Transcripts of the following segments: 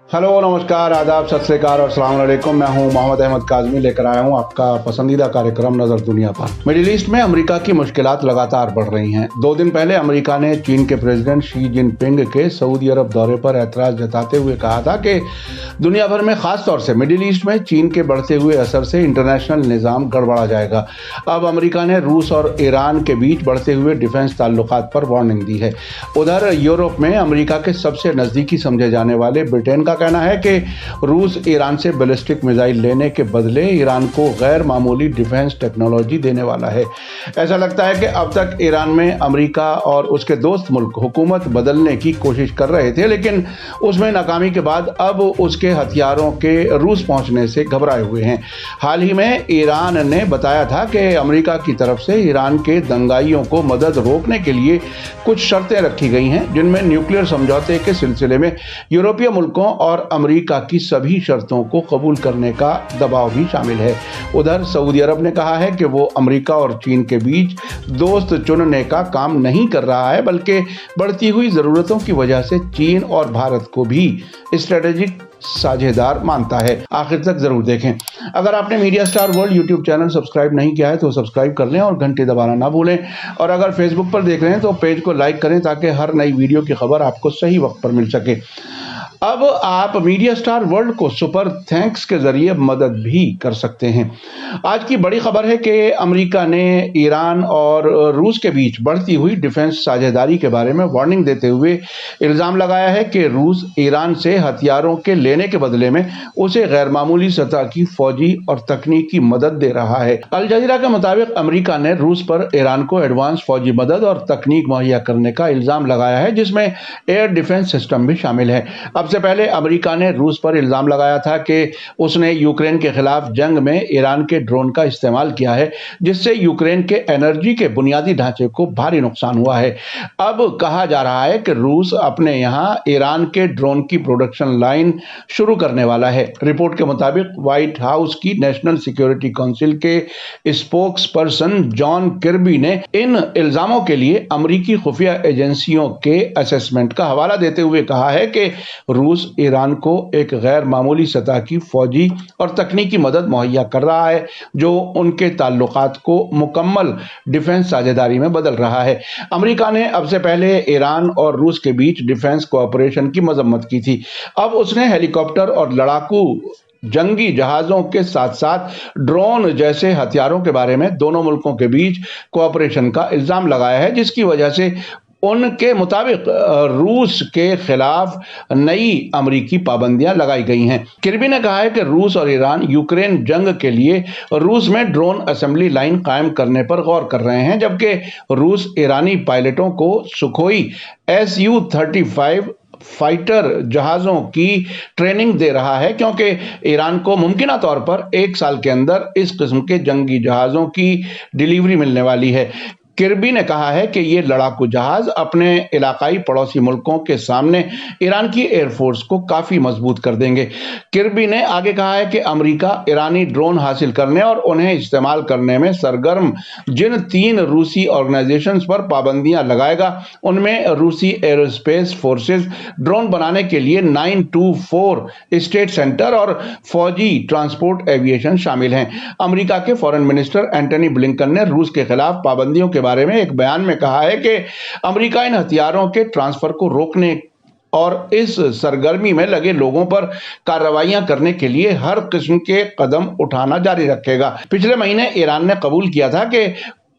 Hello, नमस्कार, आदाब, सत श्री अकाल और अस्सलाम वालेकुम। मैं हूं मोहम्मद अहमद काज़मी, लेकर आया हूं आपका पसंदीदा कार्यक्रम नज़र दुनिया पर। मिडिल ईस्ट में अमेरिका की मुश्किलात लगातार बढ़ रही हैं। 2 दिन पहले अमेरिका ने चीन के प्रेसिडेंट शी जिनपिंग के सऊदी अरब दौरे पर ऐतराज़ जताते हुए कहा था कि दुनिया भर में, खास तौर से मिडिल ईस्ट में चीन के बढ़ते हुए असर से इंटरनेशनल निज़ाम गड़बड़ा जाएगा। अब अमेरिका ने रूस और ईरान के बीच बढ़ते हुए डिफेंस ताल्लुकात पर वार्निंग दी है। उधर यूरोप में अमेरिका के सबसे नज़दीकी समझे जाने वाले ब्रिटेन का कहना है कि रूस ईरान से बैलिस्टिक मिसाइल लेने के बदले ईरान को गैर मामूली डिफेंस टेक्नोलॉजी देने वाला है। ऐसा लगता है कि अब तक ईरान में अमेरिका और उसके दोस्त मुल्क हुकूमत बदलने की कोशिश कर रहे थे, लेकिन उसमें नाकामी के बाद अब उसके हथियारों के रूस पहुंचने से घबराए हुए हैं। हाल ही में ईरान ने बताया था कि अमेरिका की तरफ से ईरान के दंगाइयों को मदद रोकने के लिए कुछ शर्तें रखी गई हैं, जिनमें न्यूक्लियर समझौते के सिलसिले में यूरोपीय मुल्कों और अमेरिका की सभी शर्तों को कबूल करने का दबाव भी शामिल है। उधर सऊदी अरब ने कहा है कि वो अमेरिका और चीन के बीच दोस्त चुनने का काम नहीं कर रहा है, बल्कि बढ़ती हुई ज़रूरतों की वजह से चीन और भारत को भी स्ट्रेटेजिक साझेदार मानता है। आखिर तक जरूर देखें। अगर आपने media star world YouTube channel subscribe नहीं किया है तो सब्सक्राइब कर लें और घंटी दबाना ना भूलें। और अगर फेसबुक पर देख रहे हैं तो पेज को लाइक करें ताकि हर नई वीडियो की खबर आपको सही वक्त पर मिल सके। अब आप मीडिया स्टार वर्ल्ड को सुपर थैंक्स के जरिए मदद भी कर सकते हैं। आज की बड़ी खबर है कि अमेरिका ने ईरान और रूस के बीच बढ़ती हुई डिफेंस साझेदारी के बारे में वार्निंग देते हुए इल्ज़ाम लगाया है कि रूस ईरान से हथियारों के लेने के बदले में उसे गैरमामूली सतह की फौजी और तकनीकी मदद दे रहा है। अल जज़ीरा के मुताबिक अमेरिका ने रूस पर ईरान को एडवांस फौजी मदद और तकनीक मुहैया करने का इल्ज़ाम लगाया है, जिसमें एयर डिफेंस सिस्टम भी शामिल है। सबसे पहले अमेरिका ने रूस पर इल्जाम लगाया था कि उसने यूक्रेन के खिलाफ जंग में ईरान के ड्रोन का इस्तेमाल किया है, जिससे यूक्रेन के एनर्जी के बुनियादी ढांचे को भारी नुकसान हुआ है। अब कहा जा रहा है कि रूस अपने यहां ईरान के ड्रोन की प्रोडक्शन लाइन शुरू करने वाला है। रिपोर्ट के मुताबिक व्हाइट हाउस की नेशनल सिक्योरिटी काउंसिल के स्पोक्स पर्सन जॉन किर्बी ने इन इल्जामों के लिए अमेरिकी खुफिया एजेंसियों के असेसमेंट का हवाला देते हुए कहा है कि रूस ईरान को एक गैर मामूली सतह की फौजी और तकनीकी मदद मुहैया कर रहा है, जो उनके ताल्लुकात को मुकम्मल डिफेंस साझेदारी में बदल रहा है। अमेरिका ने अब से पहले ईरान और रूस के बीच डिफेंस कोऑपरेशन की मजम्मत की थी। अब उसने हेलीकॉप्टर और लड़ाकू जंगी जहाजों के साथ साथ ड्रोन जैसे हथियारों के बारे में दोनों मुल्कों के बीच कोऑपरेशन का इल्जाम लगाया है, जिसकी वजह से उनके मुताबिक रूस के खिलाफ नई अमेरिकी पाबंदियां लगाई गई हैं। किर्बी ने कहा है कि रूस और ईरान यूक्रेन जंग के लिए रूस में ड्रोन असेंबली लाइन कायम करने पर गौर कर रहे हैं, जबकि रूस ईरानी पायलटों को सुखोई Su-35 फाइटर जहाजों की ट्रेनिंग दे रहा है, क्योंकि ईरान को मुमकिन तौर पर 1 साल के अंदर इस किस्म के जंगी जहाजों की डिलीवरी मिलने वाली है। किर्बी ने कहा है कि ये लड़ाकू जहाज अपने इलाकाई पड़ोसी मुल्कों के सामने ईरान की एयरफोर्स को काफी मजबूत कर देंगे। किर्बी ने आगे कहा है कि अमेरिका ईरानी ड्रोन हासिल करने और उन्हें इस्तेमाल करने में सरगर्म जिन 3 रूसी ऑर्गेनाइजेशंस पर पाबंदियां लगाएगा, उनमें रूसी एरोस्पेस फोर्सेस ड्रोन बनाने के लिए 924 स्टेट सेंटर और फौजी ट्रांसपोर्ट एविएशन शामिल हैं। अमेरिका के फॉरेन मिनिस्टर एंटनी ब्लिंकन ने रूस के खिलाफ पाबंदियों के बारे में एक बयान में कहा है कि अमेरिका इन हथियारों के ट्रांसफर को रोकने और इस सरगर्मी में लगे लोगों पर कार्रवाइयां करने के लिए हर किस्म के कदम उठाना जारी रखेगा। पिछले महीने ईरान ने कबूल किया था कि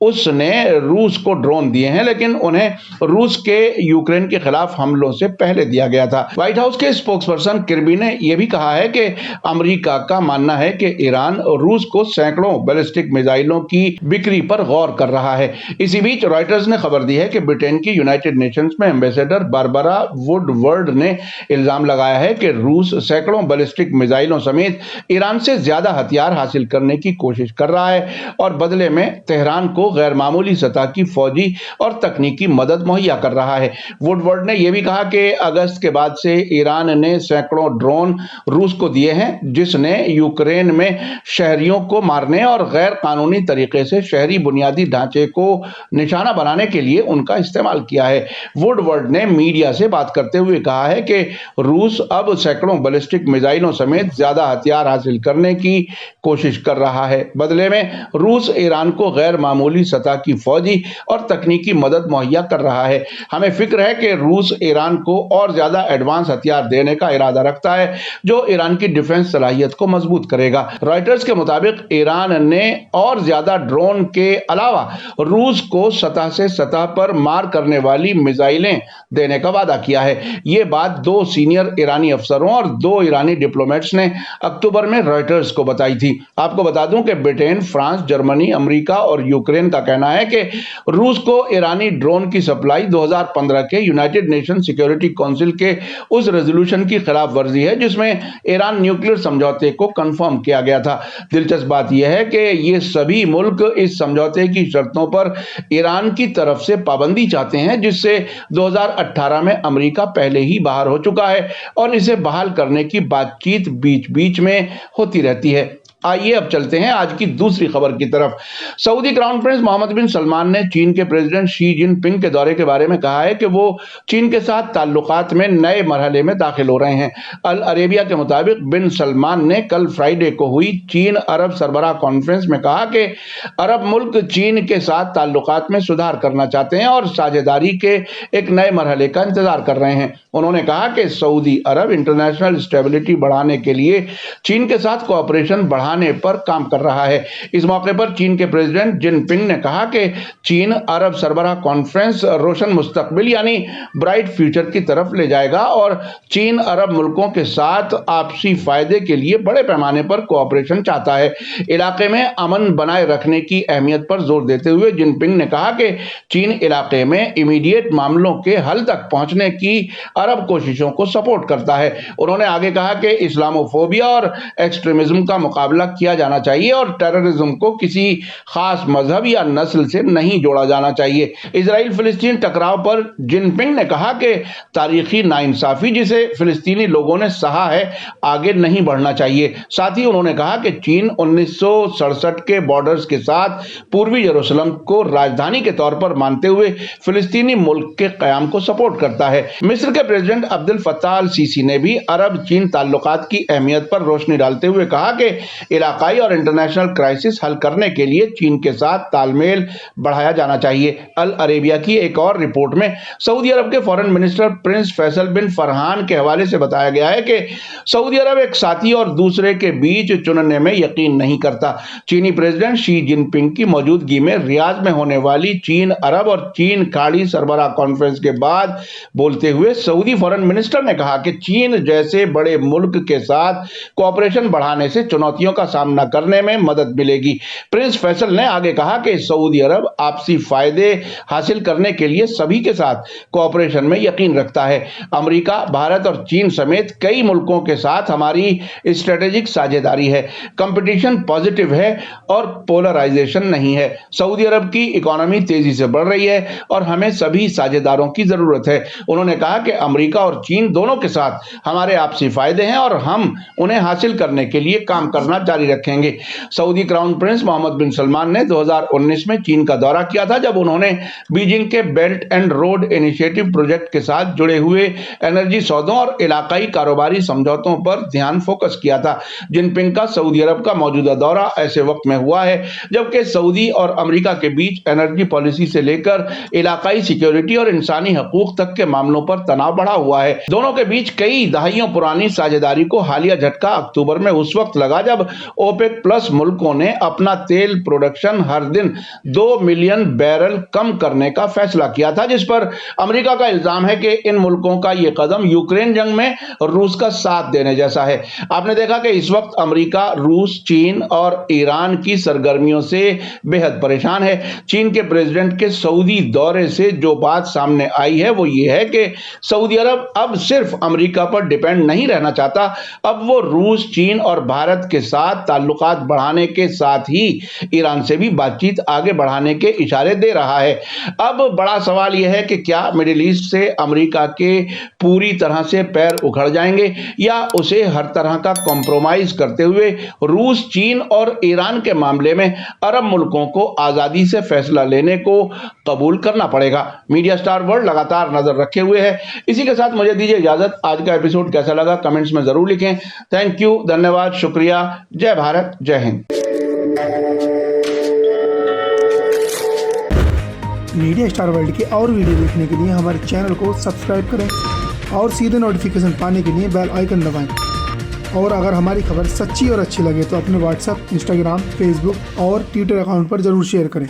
उसने रूस को ड्रोन दिए हैं, लेकिन उन्हें रूस के यूक्रेन के खिलाफ हमलों से पहले दिया गया था। व्हाइट हाउस के स्पोक्सपर्सन किर्बी ने यह भी कहा है कि अमेरिका का मानना है कि ईरान रूस को सैकड़ों बैलिस्टिक मिसाइलों की बिक्री पर गौर कर रहा है। इसी बीच रॉयटर्स ने खबर दी है कि ब्रिटेन की यूनाइटेड नेशंस में एम्बेसडर बारबरा वुडवर्ड ने इल्जाम लगाया है कि रूस सैकड़ों बैलिस्टिक मिसाइलों समेत ईरान से ज्यादा हथियार हासिल करने की कोशिश कर रहा है और बदले में तेहरान को को गैर मामूली सतह की फौजी और तकनीकी मदद मुहैया कर रहा है। वुडवर्ड ने यह भी कहा कि अगस्त के बाद से ईरान ने सैकड़ों ड्रोन रूस को दिए हैं, जिसने यूक्रेन में शहरियों को मारने और गैर कानूनी तरीके से शहरी बुनियादी ढांचे को निशाना बनाने के लिए उनका इस्तेमाल किया है। वुडवर्ड ने मीडिया से बात करते हुए कहा है कि रूस अब सैकड़ों बैलिस्टिक मिसाइलों समेत ज्यादा हथियार हासिल करने की कोशिश कर रहा है। बदले में रूस ईरान को गैर मामूली सतह की फौजी और तकनीकी मदद मुहैया कर रहा है। हमें फिक्र है कि रूस ईरान को और ज्यादा एडवांस हथियार देने का इरादा रखता है, जो ईरान की डिफेंस सलाहियत को मजबूत करेगा। रॉयटर्स के मुताबिक ईरान ने और ज्यादा ड्रोन के अलावा रूस को सतह से सतह पर मार करने वाली मिसाइलें देने का वादा किया है। यह बात 2 सीनियर ईरानी अफसरों और 2 ईरानी डिप्लोमेट्स ने अक्टूबर में रॉयटर्स को बताई थी। आपको बता दूं कि ब्रिटेन, फ्रांस, जर्मनी, अमेरिका और यूक्रेन का कहना है कि रूस को ईरानी ड्रोन की सप्लाई 2015 के यूनाइटेड नेशन सिक्योरिटी काउंसिल के उस रेजोल्यूशन की खिलाफ वर्जी है जिसमें ईरान न्यूक्लियर समझौते को कंफर्म किया गया था। दिलचस्प बात यह है कि ये सभी मुल्क इस समझौते की शर्तों पर ईरान की तरफ से पाबंदी चाहते हैं, जिससे 2018 में अमेरिका पहले ही बाहर हो चुका है और इसे बहाल करने की बातचीत बीच बीच में होती रहती है। आइए अब चलते हैं आज की दूसरी खबर की तरफ। सऊदी क्राउन प्रिंस मोहम्मद बिन सलमान ने चीन के प्रेसिडेंट शी जिनपिंग के दौरे के बारे में कहा है कि वो चीन के साथ ताल्लुकात में नए मरहले में दाखिल हो रहे हैं। अल अरेबिया के मुताबिक बिन सलमान ने कल फ्राइडे को हुई चीन अरब सरबराह कॉन्फ्रेंस में कहा कि अरब मुल्क चीन के साथ ताल्लुकात में सुधार करना चाहते हैं और साझेदारी के एक नए मरहले का इंतजार कर रहे हैं। उन्होंने कहा कि सऊदी अरब इंटरनेशनल स्टेबिलिटी बढ़ाने के लिए चीन के साथ कोऑपरेशन बढ़ाने पर काम कर रहा है। इस मौके पर चीन के प्रेसिडेंट जिनपिंग ने कहा कि चीन अरब सरबराह कॉन्फ्रेंस रोशन मुस्तकबिल यानी ब्राइट फ्यूचर की तरफ ले जाएगा और चीन अरब मुल्कों के साथ आपसी फायदे के लिए बड़े पैमाने पर कोऑपरेशन चाहता है। इलाके में अमन बनाए रखने की अहमियत पर जोर देते हुए जिनपिंग ने कहा कि चीन इलाके में इमीडिएट मामलों के हल तक पहुंचने की अरब कोशिशों को सपोर्ट करता है। उन्होंने आगे कहा कि इस्लामोफोबिया और एक्सट्रीमिज्म का मुकाबला किया जाना चाहिए और टेररिज्म को किसी खास मजहब या नस्ल से नहीं जोड़ा जाना चाहिए। इजराइल फिलिस्तीन टकराव पर जिनपिंग ने कहा कि तारीखी नाइंसाफी जिसे फिलिस्तीनी लोगों ने सहा है आगे नहीं बढ़ना चाहिए। साथ ही उन्होंने कहा कि चीन 1967 के बॉर्डर्स के साथ पूर्वी यरूशलेम को राजधानी के तौर पर मानते हुए फिलिस्तीनी मुल्क के कयाम को सपोर्ट करता है। मिस्र के president Abdul Fattah al Sisi ने भी अरब चीन ताल्लुकात की अहमियत पर रोशनी डालते हुए कहा कि इलाकाई और इंटरनेशनल क्राइसिस हल करने के लिए चीन के साथ तालमेल बढ़ाया जाना चाहिए। अल अरेबिया की एक और रिपोर्ट में सऊदी अरब के फॉरेन मिनिस्टर प्रिंस फैसल बिन फरहान के हवाले से बताया गया है कि सऊदी अरब एक साथी और दूसरे के बीच चुनने में यकीन नहीं करता। चीनी प्रेसिडेंट शी जिनपिंग की मौजूदगी में रियाद में होने वाली चीन अरब और चीन खाड़ी सरबराह कॉन्फ्रेंस के बाद बोलते हुए सऊदी फॉरेन मिनिस्टर ने कहा कि चीन जैसे बड़े मुल्क के साथ कोऑपरेशन बढ़ाने से चुनौतियों का सामना करने में मदद मिलेगी। प्रिंस फैसल ने आगे कहा कि सऊदी अरब आपसी फायदे हासिल करने के लिए सभी के साथ कोऑपरेशन में यकीन रखता है। अमेरिका, भारत और चीन समेत कई मुल्कों के साथ हमारी स्ट्रेटेजिक साझेदारी है। कंपटीशन पॉजिटिव है और पोलराइजेशन नहीं है। सऊदी अरब की इकोनॉमी तेजी से बढ़ रही है और हमें सभी साझेदारों की जरूरत है। उन्होंने कहा कि अमेरिका और चीन दोनों के साथ हमारे आपसी फायदे हैं और हम उन्हें हासिल करने के लिए काम करना जारी रखेंगे। सऊदी क्राउन प्रिंस मोहम्मद बिन सलमान ने 2019 में चीन का दौरा किया था, जब उन्होंने बीजिंग के belt and road initiative project के साथ जुड़े हुए एनर्जी सौदों और इलाकाई कारोबारी समझौतों पर ध्यान फोकस किया था। जिनपिंग का सऊदी अरब का मौजूदा दौरा ऐसे वक्त में हुआ है जबकि सऊदी और अमेरिका के बीच एनर्जी पॉलिसी से लेकर इलाकाई सिक्योरिटी और इंसानी हकूक तक के मामलों पर तनाव बढ़ा हुआ है। दोनों के बीच कई दहाइयों पुरानी साझेदारी को हालिया झटका अक्टूबर में उस वक्त लगा जब ओपेक प्लस मुल्कों ने अपना तेल प्रोडक्शन हर दिन 2 मिलियन बैरल कम करने का फैसला किया था, जिस पर अमेरिका का इल्जाम है कि इन मुल्कों का यह कदम यूक्रेन जंग में रूस का साथ देने जैसा है। आपने देखा कि इस वक्त अमेरिका, रूस, चीन और ईरान की सरगर्मियों से बेहद परेशान है। चीन के प्रेसिडेंट के सऊदी दौरे से जो बात सामने आई है वो ये है कि सऊदी अरब अब सिर्फ अमेरिका पर डिपेंड नहीं रहना चाहता, अब वो रूस, चीन और भारत के साथ साथ ताल्लुकात बढ़ाने के साथ ही ईरान से भी बातचीत आगे बढ़ाने के इशारे दे रहा है। अब बड़ा सवाल यह है कि क्या मिडिल ईस्ट से अमेरिका के पूरी तरह से पैर उखड़ जाएंगे या उसे हर तरह का कॉम्प्रोमाइज करते हुए रूस, चीन और ईरान के मामले में अरब मुल्कों को आजादी से फैसला लेने को कबूल करना पड़ेगा। मीडिया स्टार वर्ल्ड लगातार नजर रखे हुए है। इसी के साथ मुझे दीजिए इजाजत। आज का एपिसोड कैसा लगा कमेंट्स में जरूर लिखें। थैंक यू, धन्यवाद, शुक्रिया। जय भारत, जय हिंद। मीडिया स्टार वर्ल्ड के और वीडियो देखने के लिए हमारे चैनल को सब्सक्राइब करें और सीधे नोटिफिकेशन पाने के लिए बेल आइकन दबाएं। और अगर हमारी खबर सच्ची और अच्छी लगे तो अपने व्हाट्सएप, इंस्टाग्राम, फेसबुक और ट्विटर अकाउंट पर जरूर शेयर करें।